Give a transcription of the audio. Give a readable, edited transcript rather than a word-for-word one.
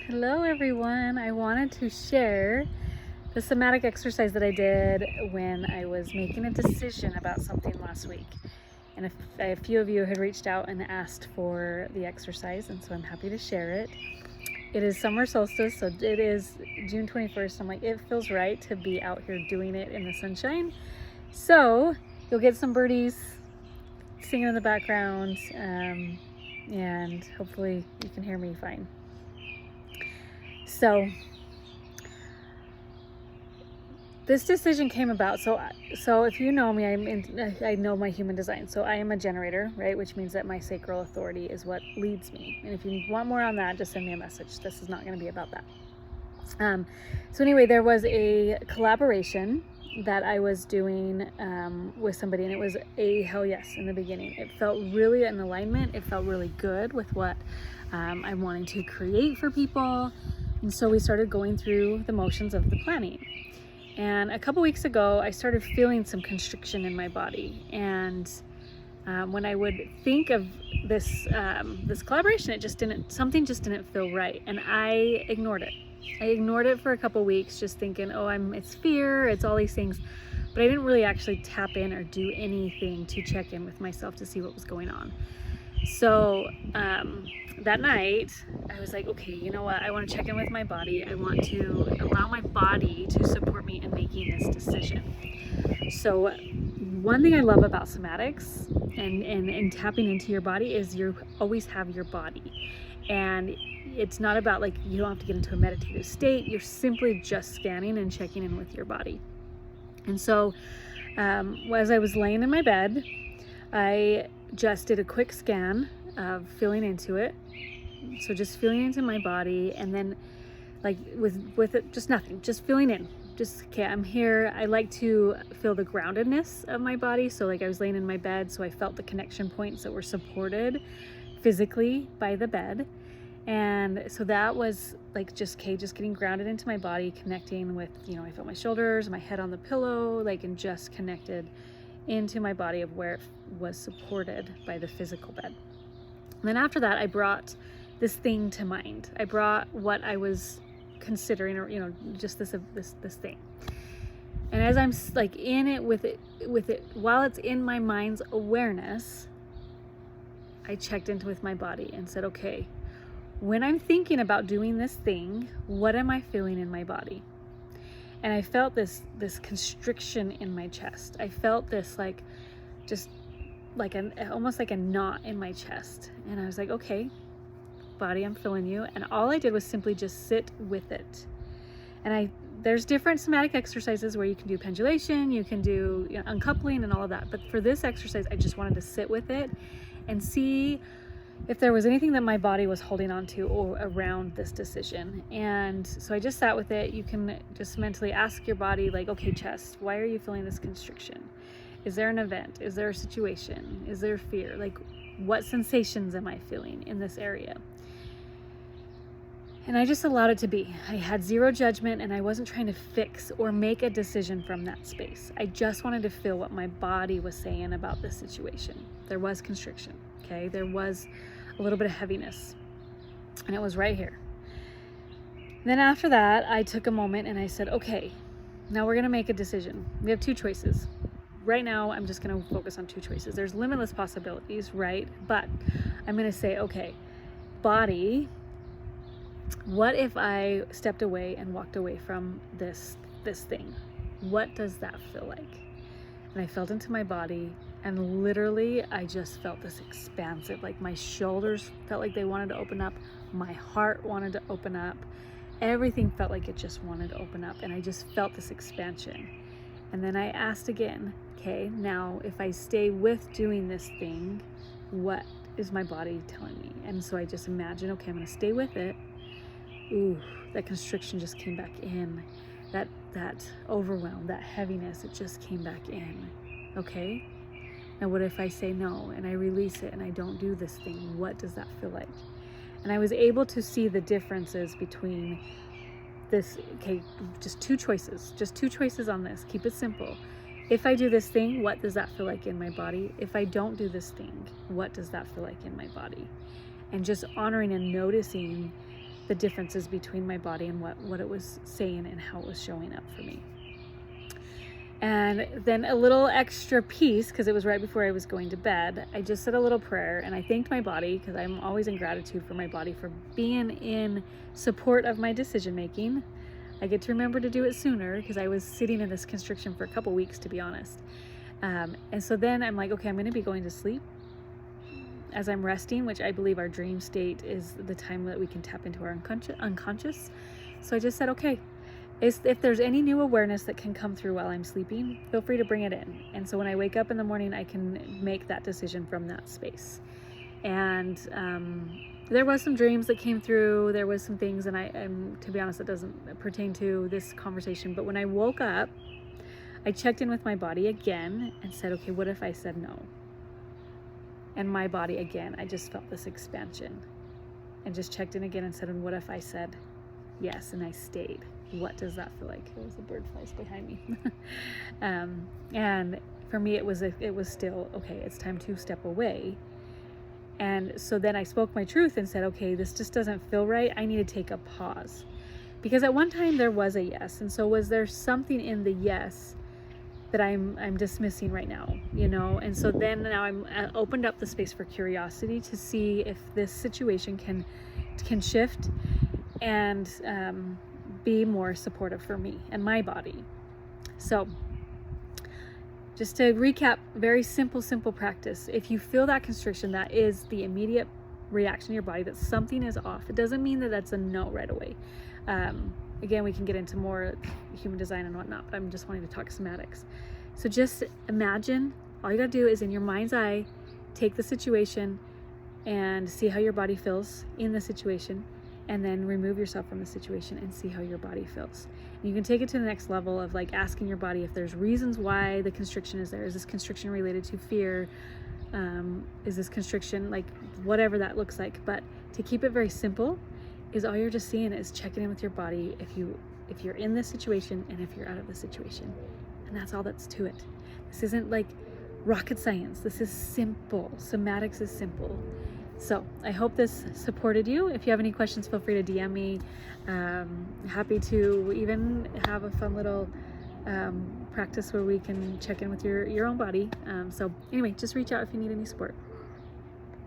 Hello everyone. I wanted to share the somatic exercise that I did when I was making a decision about something last week. And a few of you had reached out and asked for the exercise, and so I'm happy to share it. It is summer solstice, so it is June 21st. I'm like, it feels right to be out here doing it in the sunshine. So you'll get some birdies singing in the background, and hopefully you can hear me fine. So this decision came about. So if you know me, I know my human design. So I am a generator, right? Which means that my sacral authority is what leads me. And if you want more on that, just send me a message. This is not going to be about that. So anyway, there was a collaboration that I was doing with somebody, and it was a hell yes in the beginning. It felt really in alignment. It felt really good with what I'm wanting to create for people. And so we started going through the motions of the planning. And a couple weeks ago, I started feeling some constriction in my body. And when I would think of this this collaboration, something just didn't feel right, and I ignored it. I ignored it for a couple weeks, just thinking, oh, it's fear, it's all these things. But I didn't really actually tap in or do anything to check in with myself to see what was going on. So that night, I was like, okay, you know what? I want to check in with my body. I want to allow my body to support me in making this decision. So one thing I love about somatics and tapping into your body is you always have your body. And it's not about like, you don't have to get into a meditative state. You're simply just scanning and checking in with your body. And so as I was laying in my bed, I just did a quick scan of feeling into it. So just feeling into my body, and then like with it, just nothing, just feeling in. Just, okay, I'm here. I like to feel the groundedness of my body. So like I was laying in my bed, so I felt the connection points that were supported physically by the bed. And so that was like just getting grounded into my body, connecting with, I felt my shoulders, my head on the pillow, and just connected into my body of where it was supported by the physical bed. And then after that, I brought this thing to mind. I brought what I was considering, or just this thing. And as I'm like in it with it while it's in my mind's awareness, I checked into with my body and said, okay, when I'm thinking about doing this thing, what am I feeling in my body? And I felt this constriction in my chest. I felt this almost like a knot in my chest. And I was like, okay, body, I'm feeling you. And all I did was simply just sit with it. And there's different somatic exercises where you can do pendulation, you can do uncoupling and all of that. But for this exercise, I just wanted to sit with it and see if there was anything that my body was holding on to or around this decision. And so I just sat with it. You can just mentally ask your body, like, okay, chest, why are you feeling this constriction? Is there an event? Is there a situation? Is there fear? Like, what sensations am I feeling in this area? And I just allowed it to be. I had zero judgment, and I wasn't trying to fix or make a decision from that space. I just wanted to feel what my body was saying about this situation. There was constriction, okay? There was a little bit of heaviness, and it was right here. Then after that, I took a moment and I said, okay, now we're gonna make a decision. We have two choices. Right now, I'm just gonna focus on two choices. There's limitless possibilities, right? But I'm gonna say, okay, body, what if I stepped away and walked away from this thing? What does that feel like? And I felt into my body, and literally I just felt this expansive, like my shoulders felt like they wanted to open up, my heart wanted to open up, everything felt like it just wanted to open up, and I just felt this expansion. And then I asked again, okay, now if I stay with doing this thing, what is my body telling me? And so I just imagined, okay, I'm gonna stay with it. Ooh, that constriction just came back in. That overwhelm, that heaviness, it just came back in. Okay? Now what if I say no and I release it and I don't do this thing? What does that feel like? And I was able to see the differences between this, okay, just two choices on this. Keep it simple. If I do this thing, what does that feel like in my body? If I don't do this thing, what does that feel like in my body? And just honoring and noticing the differences between my body and what it was saying and how it was showing up for me. And then a little extra piece, because it was right before I was going to bed, I just said a little prayer and I thanked my body, because I'm always in gratitude for my body for being in support of my decision making. I get to remember to do it sooner because I was sitting in this constriction for a couple weeks, to be honest. And so then I'm like, okay, I'm going to be going to sleep as I'm resting, which I believe our dream state is the time that we can tap into our unconscious. So I just said, okay, if there's any new awareness that can come through while I'm sleeping, feel free to bring it in. And so when I wake up in the morning, I can make that decision from that space. And there was some dreams that came through. There was some things, and to be honest, it doesn't pertain to this conversation. But when I woke up, I checked in with my body again and said, okay, what if I said no? And my body again, I just felt this expansion, and just checked in again and said, and what if I said yes, and I stayed? What does that feel like? There was a bird flies behind me. And for me, it was still, okay, it's time to step away. And so then I spoke my truth and said, okay, this just doesn't feel right. I need to take a pause. Because at one time there was a yes. And so was there something in the yes that I'm dismissing right now, you know? And so then now I'm opened up the space for curiosity to see if this situation can shift and be more supportive for me and my body. So just to recap, very simple practice. If you feel that constriction, that is the immediate reaction in your body that something is off. It doesn't mean that that's a no right away. Again, we can get into more human design and whatnot, but I'm just wanting to talk somatics. So just imagine, all you gotta do is in your mind's eye, take the situation and see how your body feels in the situation, and then remove yourself from the situation and see how your body feels. And you can take it to the next level of like asking your body if there's reasons why the constriction is there. Is this constriction related to fear? Is this constriction, like whatever that looks like? But to keep it very simple is all you're just seeing is checking in with your body if you're in this situation and if you're out of the situation. And that's all that's to it. This isn't like rocket science. This is simple. Somatics is simple. So I hope this supported you. If you have any questions, feel free to DM me. Happy to even have a fun little practice where we can check in with your own body. So anyway, just reach out if you need any support.